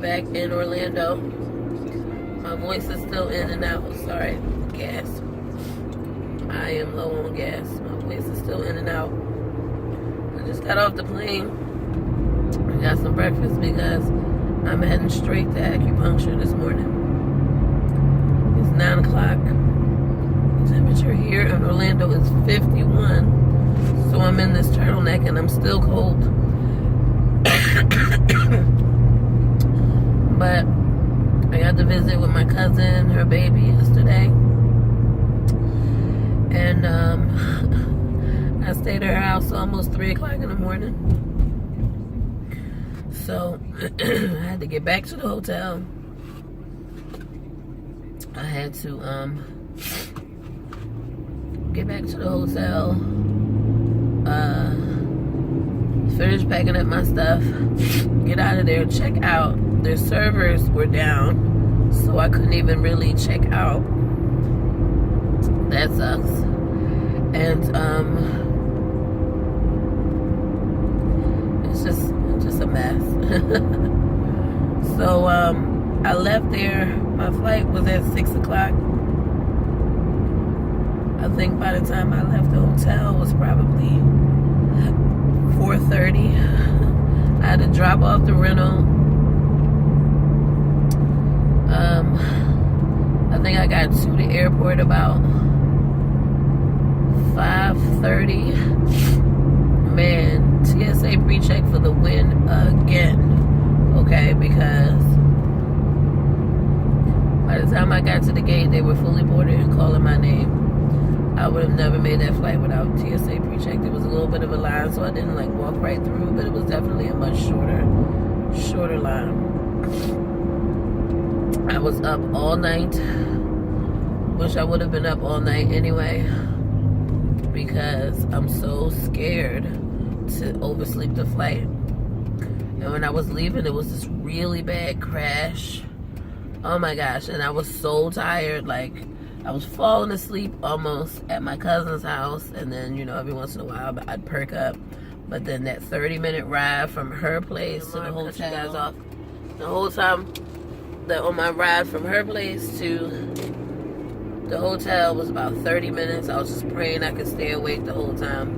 back in Orlando. My voice is still in and out. Sorry, gas. I am low on gas. My voice is still in and out. I just got off the plane. I got some breakfast because I'm heading straight to acupuncture this morning. It's 9 o'clock. The temperature here in Orlando is 51. So I'm in this turtleneck and I'm still cold. But I got to visit with my cousin, her baby, yesterday. And I stayed at her house almost 3 o'clock in the morning. So I had to get back to the hotel. I had to get back to the hotel, finish packing up my stuff, get out of there, check out. Their servers were down, so I couldn't even really check out. That sucks. And it's just a mess. So I left there. My flight was at 6 o'clock. I think by the time I left the hotel it was probably 4:30. I had to drop off the rental. I think I got to the airport about 5:30. Man, TSA pre-check for the win again. Okay, because by the time I got to the gate, they were fully boarded and calling my name. I would have never made that flight without TSA pre-check. There was a little bit of a line, so I didn't like walk right through, but it was definitely a much shorter line. I was up all night. Wish I would have been up all night anyway, because I'm so scared to oversleep the flight. And when I was leaving, it was this really bad crash. Oh my gosh, and I was so tired. Like, I was falling asleep almost at my cousin's house, and then, you know, every once in a while I'd perk up. But then that 30-minute ride from her place to the hotel, the whole time that on my ride from her place to the hotel was about 30 minutes. I was just praying I could stay awake the whole time.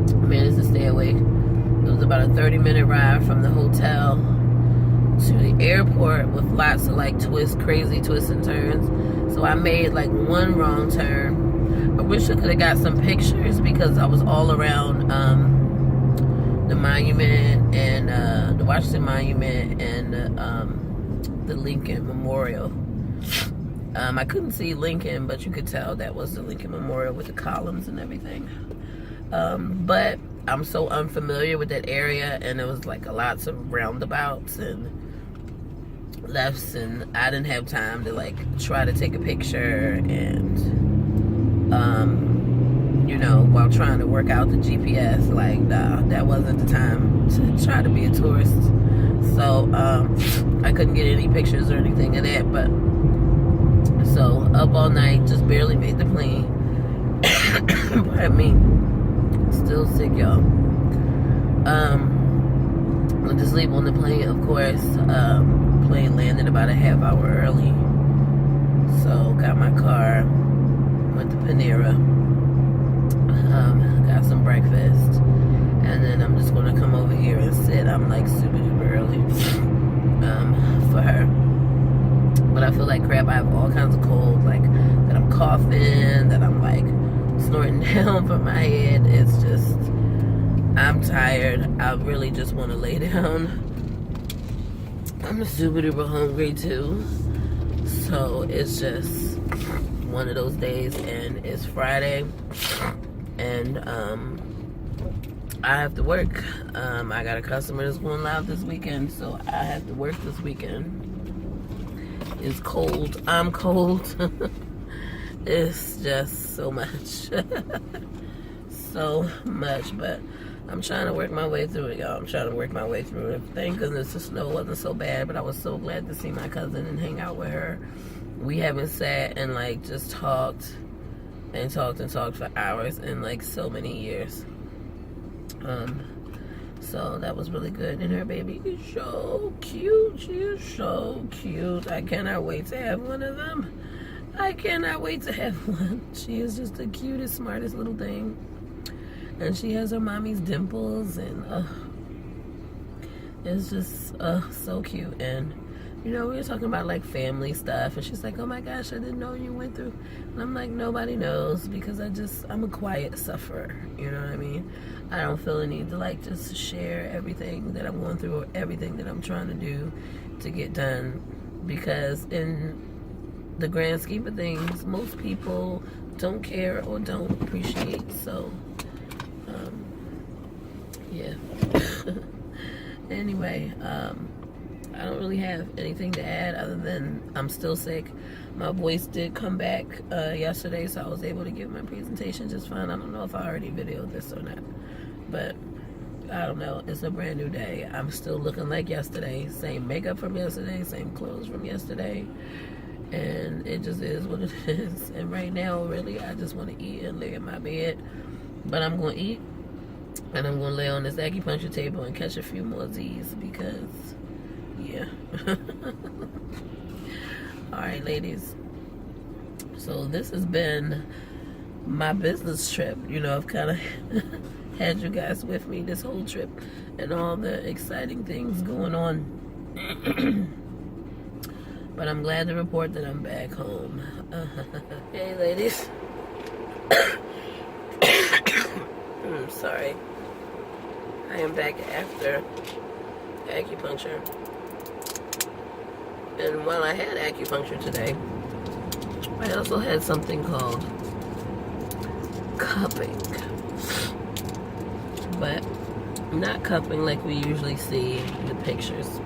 I managed to stay awake. It was about a 30-minute ride from the hotel to the airport with lots of like crazy twists and turns. So I made like one wrong turn. I wish I could have got some pictures because I was all around the monument and the Washington Monument and the Lincoln Memorial. I couldn't see Lincoln, but you could tell that was the Lincoln Memorial with the columns and everything. But I'm so unfamiliar with that area, and there was like lots of roundabouts and lefts, and I didn't have time to like try to take a picture and you know, while trying to work out the GPS. Like, nah, that wasn't the time to try to be a tourist. So I couldn't get any pictures or anything of that. But so up all night, just barely made the plane. Pardon me, still sick, y'all. Went to sleep on the plane, of course. Plane landed about a half hour early, so got my car, went to Panera, got some breakfast, and then I'm just gonna come over here and sit. I'm like super duper early for her, but I feel like crap. I have all kinds of cold, like that I'm coughing, that I'm like snorting down from my head. It's just, I'm tired. I really just want to lay down. I'm super duper hungry too, so it's just one of those days. And it's Friday, and I have to work. I got a customer that's going live this weekend, so I have to work this weekend. It's cold. I'm cold. It's just so much. So much, but I'm trying to work my way through it, y'all. I'm trying to work my way through it. Thank goodness the snow wasn't so bad, but I was so glad to see my cousin and hang out with her. We haven't sat and like just talked for hours in like so many years. So that was really good. And her baby is so cute. She is so cute. I cannot wait to have one of them. I cannot wait to have one. She is just the cutest, smartest little thing. And she has her mommy's dimples, and it's just so cute. And you know, we were talking about like family stuff, and she's like, oh my gosh, I didn't know you went through. And I'm like, nobody knows, because I'm a quiet sufferer, you know what I mean? I don't feel the need to like just share everything that I'm going through or everything that I'm trying to do to get done, because in the grand scheme of things, most people don't care or don't appreciate. So yeah. Anyway, I don't really have anything to add other than I'm still sick. My voice did come back yesterday, so I was able to give my presentation just fine. I don't know if I already videoed this or not, but I don't know. It's a brand new day. I'm still looking like yesterday. Same makeup from yesterday, same clothes from yesterday. And it just is what it is. And right now, really, I just want to eat and lay in my bed. But I'm going to eat, and I'm going to lay on this acupuncture table and catch a few more Z's, because, yeah. Alright, ladies. So this has been my business trip. You know, I've kind of had you guys with me this whole trip and all the exciting things going on. But I'm glad to report that I'm back home. Hey, ladies. I'm sorry. I am back after acupuncture. And while I had acupuncture today, I also had something called cupping. But not cupping like we usually see in the pictures.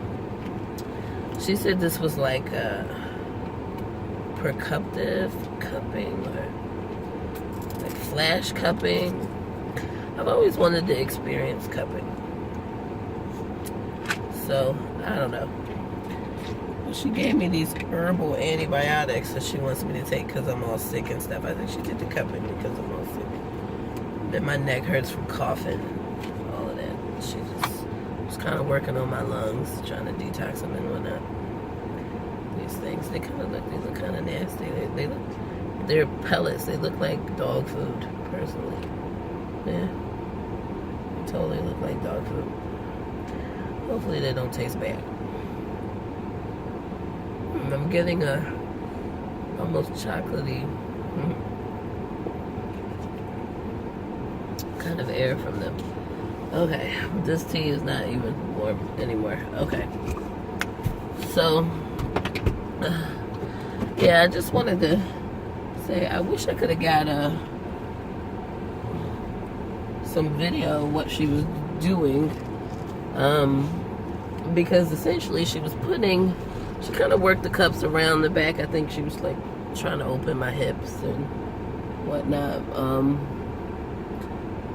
She said this was like a percussive cupping, or like flash cupping. I've always wanted to experience cupping. So, I don't know. She gave me these herbal antibiotics that she wants me to take because I'm all sick and stuff. I think she did the cupping because I'm all sick. Then my neck hurts from coughing and all of that. She just was kind of working on my lungs, trying to detox them and whatnot. These things, they look kind of nasty. They're pellets. They look like dog food, personally. Yeah. They totally look like dog food. Hopefully they don't taste bad. I'm getting a almost chocolatey kind of air from them. Okay, this tea is not even warm anymore. Okay. So, yeah, I just wanted to say I wish I could have got some video of what she was doing. Because essentially she kind of worked the cups around the back. I think she was like trying to open my hips and whatnot.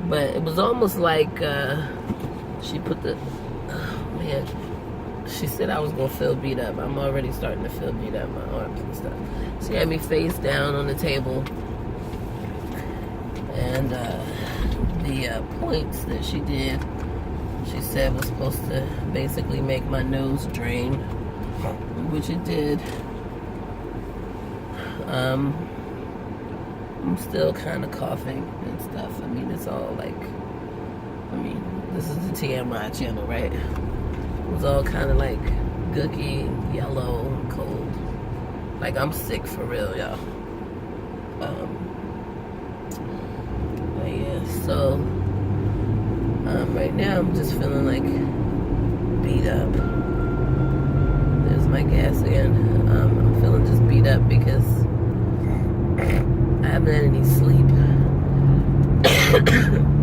But it was almost like she put the, oh man, she said I was gonna feel beat up. I'm already starting to feel beat up, my arms and stuff. She had me face down on the table, and the points that she did, she said was supposed to basically make my nose drain, which it did. I'm still kind of coughing and stuff. I mean, it's all like, this is the TMI channel, right? It was all kind of like gooky, yellow, and cold. Like, I'm sick for real, y'all. But yeah, so right now I'm just feeling like beat up. There's my gas again. I'm feeling just beat up because I haven't had any sleep.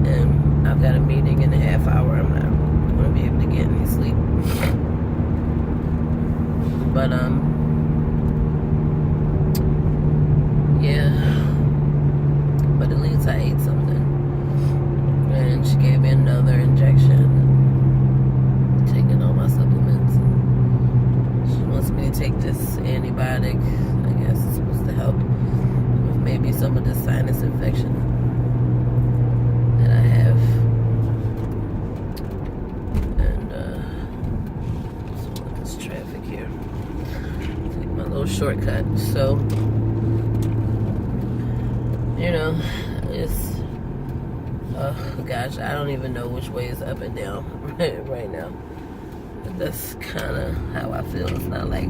And I've got a meeting in a half hour. I'm not going to be able to get any sleep. But, yeah. But at least I ate something. And she gave me another injection. Taking all my supplements. And she wants me to take this antibiotic. I guess it's supposed to help with maybe some of the sinus infection that I have. shortcut. So, you know, it's, oh gosh, I don't even know which way is up and down right now. That's kind of how I feel. It's not like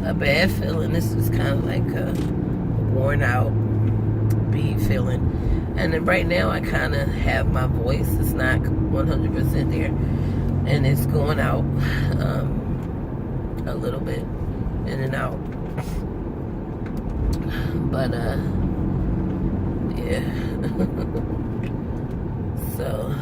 a bad feeling. This is kind of like a worn out, beat feeling. And then right now I kind of have my voice. It's not 100% there. And it's going out a little bit, in and out. But, yeah. So,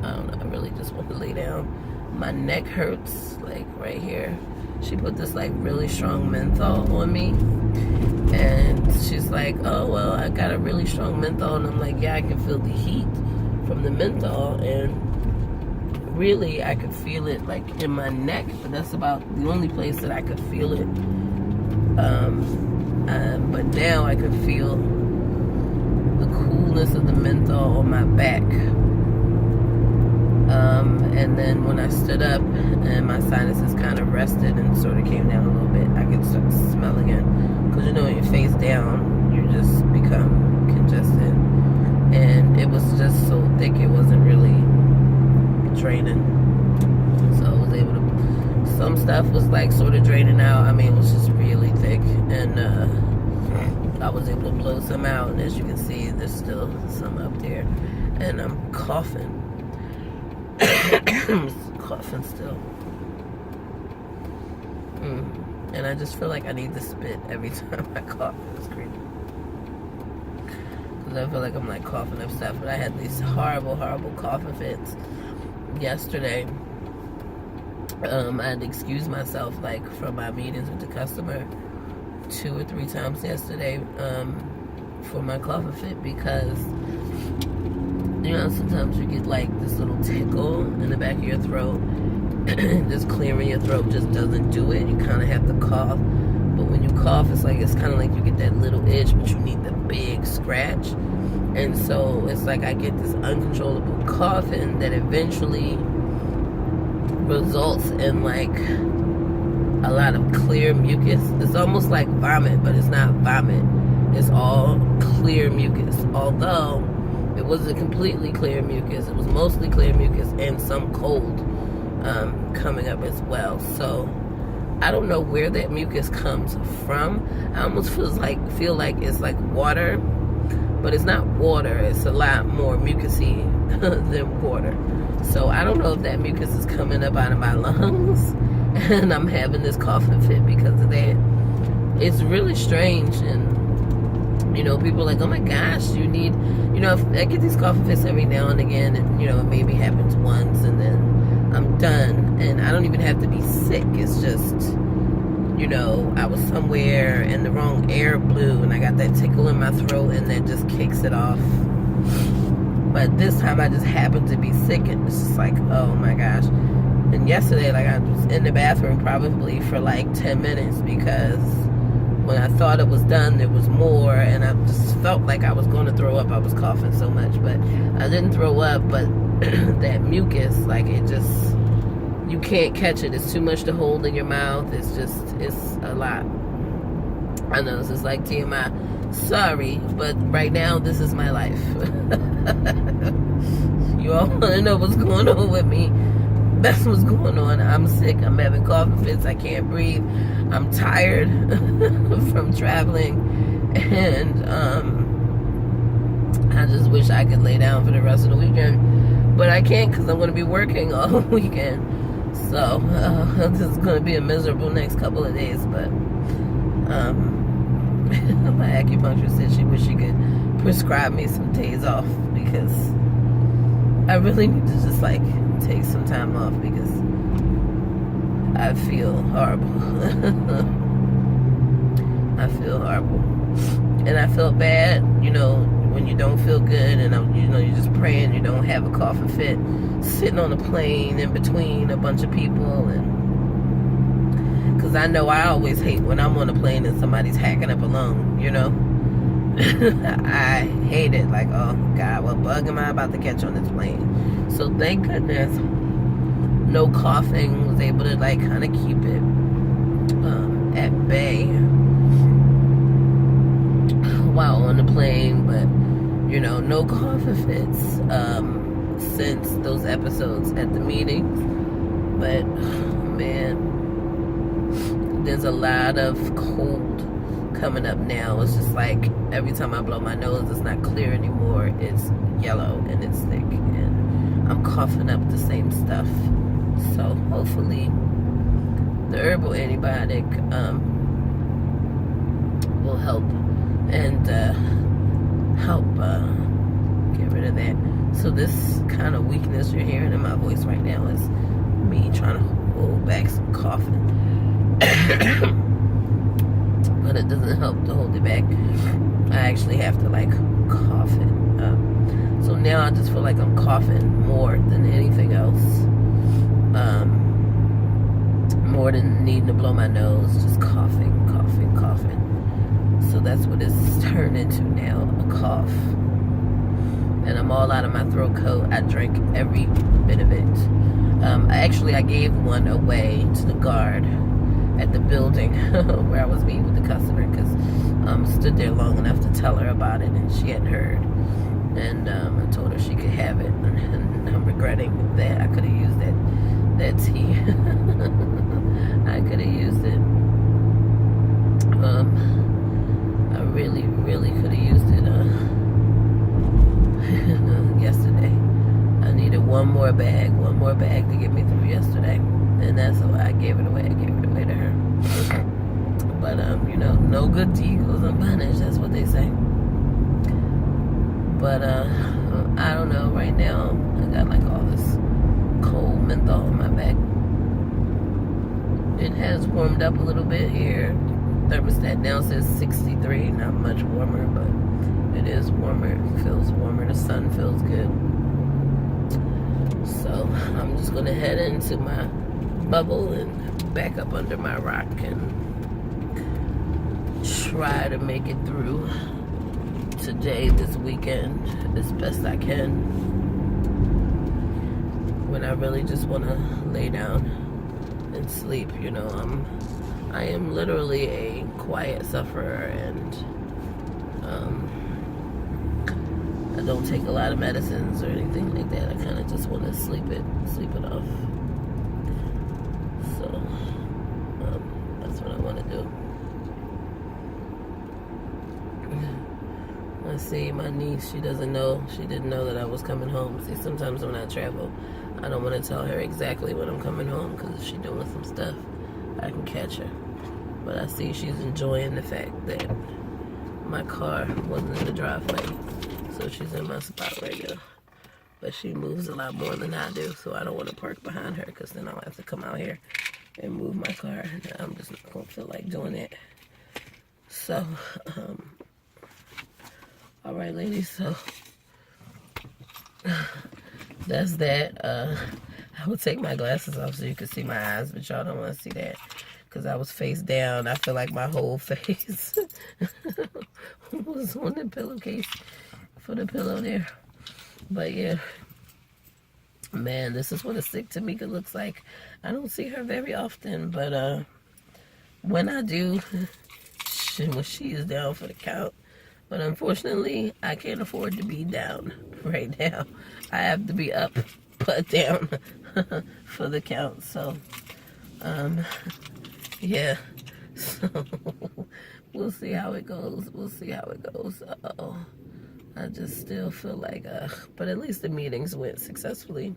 I don't know. I really just want to lay down. My neck hurts, like right here. She put this like really strong menthol on me. And she's like, oh, well, I got a really strong menthol. And I'm like, yeah, I can feel the heat from the menthol. And really, I could feel it like in my neck. But that's about the only place that I could feel it. But now I could feel the coolness of the menthol on my back. And then when I stood up and my sinuses kind of rested and sort of came down a little bit, I could start to smell again. Because you know, when you're face down, you just become congested. And it was just so thick, it wasn't really draining. So I was able to, some stuff was like sort of draining out. I mean, it was just really thick. And I was able to blow some out. And as you can see, there's still some up there. And I'm coughing. Coughing still. And I just feel like I need to spit every time I cough. It's crazy. Because I feel like I'm like coughing up stuff. But I had these horrible coughing fits yesterday. I had to excuse myself like from my meetings with the customer 2 or 3 times yesterday for my coughing fit, because you know, sometimes you get like this little tickle in the back of your throat. Just clearing your throat just doesn't do it. You kind of have to cough. But when you cough, it's kind of like you get that little itch, but you need the big scratch. And so it's like I get this uncontrollable coughing that eventually results in like a lot of clear mucus. It's almost like vomit, but it's not vomit. It's all clear mucus. Although it wasn't completely clear mucus. It was mostly clear mucus and some cold coming up as well. So I don't know where that mucus comes from. I almost feel like it's like water, but it's not water. It's a lot more mucusy than water. So I don't know if that mucus is coming up out of my lungs and I'm having this coughing fit because of that. It's really strange. And you know, people are like, oh my gosh, you need, you know, I get these coughing fits every now and again, and you know, it maybe happens once and then I'm done, and I don't even have to be sick. It's just, you know, I was somewhere and the wrong air blew and I got that tickle in my throat and that just kicks it off. But this time I just happened to be sick, and it's just like, oh my gosh. And yesterday, like, I was in the bathroom probably for like 10 minutes because when I thought it was done, there was more, and I just felt like I was going to throw up. I was coughing so much, but I didn't throw up. But that mucus, like, it just, you can't catch it. It's too much to hold in your mouth. It's just, it's a lot. I know this is like TMI. Sorry, but right now, this is my life. You all want to know what's going on with me? That's what's going on. I'm sick. I'm having coughing fits. I can't breathe. I'm tired from traveling, and I just wish I could lay down for the rest of the weekend, but I can't because I'm going to be working all weekend. So this is going to be a miserable next couple of days. But my acupuncturist said she wish she could prescribe me some days off because I really need to just like take some time off because I feel horrible. I feel horrible. And I felt bad, you know, when you don't feel good and you know, you're just praying you don't have a coughing fit, sitting on a plane in between a bunch of people. And because I know I always hate when I'm on a plane and somebody's hacking up a lung, you know. I hate it. Like, oh God, what bug am I about to catch on this plane? So thank goodness, no coughing. Was able to like kind of keep it at bay. complain, but you know, no coughing fits since those episodes at the meetings. But man, there's a lot of cold coming up now. It's just like every time I blow my nose, it's not clear anymore. It's yellow and it's thick, and I'm coughing up the same stuff. So hopefully the herbal antibiotic will help and help get rid of that. So this kind of weakness you're hearing in my voice right now is me trying to hold back some coughing. But it doesn't help to hold it back. I actually have to like cough it up. So now I just feel like I'm coughing more than anything else. More than needing to blow my nose, just coughing. So that's what it's turned into now, a cough. And I'm all out of my throat coat. I drank every bit of it. I gave one away to the guard at the building where I was meeting with the customer, because I stood there long enough to tell her about it and she hadn't heard. And I told her she could have it, and I'm regretting that. I could have used that tea. I could have used it. I really could have used it yesterday. I needed one more bag to get me through yesterday, and that's why I gave it away. I gave it away to her. But you know, no good deed goes unpunished. That's what they say. But I don't know. Right now, I got like all this cold menthol in my back. It has warmed up a little bit here. Thermostat now says 63. Not much warmer, but it is warmer. It feels warmer. The sun feels good. So I'm just gonna head into my bubble and back up under my rock and try to make it through today, this weekend, as best I can, when I really just want to lay down and sleep. You know, I am literally a quiet sufferer, and I don't take a lot of medicines or anything like that. I kind of just want to sleep it off. So that's what I want to do. I see my niece, she didn't know that I was coming home. See, sometimes when I travel, I don't want to tell her exactly when I'm coming home, because if she's doing some stuff, I can catch her. But I see she's enjoying the fact that my car wasn't in the driveway, so she's in my spot right now. But she moves a lot more than I do, so I don't want to park behind her, because then I'll have to come out here and move my car. I'm just not going to feel like doing that. So, all right, ladies, so that's that. I will take my glasses off so you can see my eyes, but y'all don't want to see that because I was face down. I feel like my whole face was on the pillowcase for the pillow there. But yeah, man, this is what a sick Tamika looks like. I don't see her very often, but when I do, when she is down for the count. But unfortunately, I can't afford to be down right now. I have to be up, but down for the count. So, yeah. So, we'll see how it goes. Uh-oh. I just still feel like, but at least the meetings went successfully.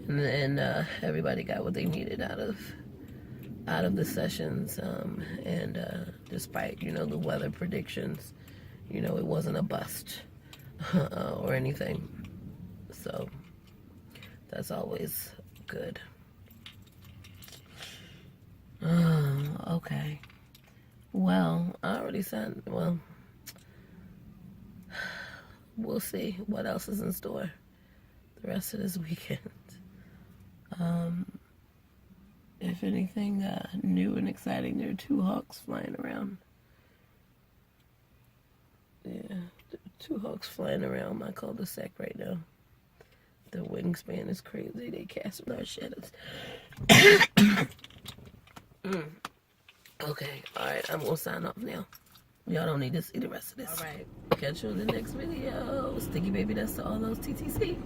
And everybody got what they needed out of the sessions, and despite, you know, the weather predictions, you know, it wasn't a bust or anything, so that's always good. Okay, well, I already said, well, we'll see what else is in store the rest of this weekend. If anything new and exciting, there are 2 hawks flying around. Yeah, 2 hawks flying around my cul-de-sac right now. The wingspan is crazy. They cast large shadows. Okay, alright, I'm going to sign off now. Y'all don't need to see the rest of this. All right. Catch you in the next video. Sticky baby, that's to all those TTC.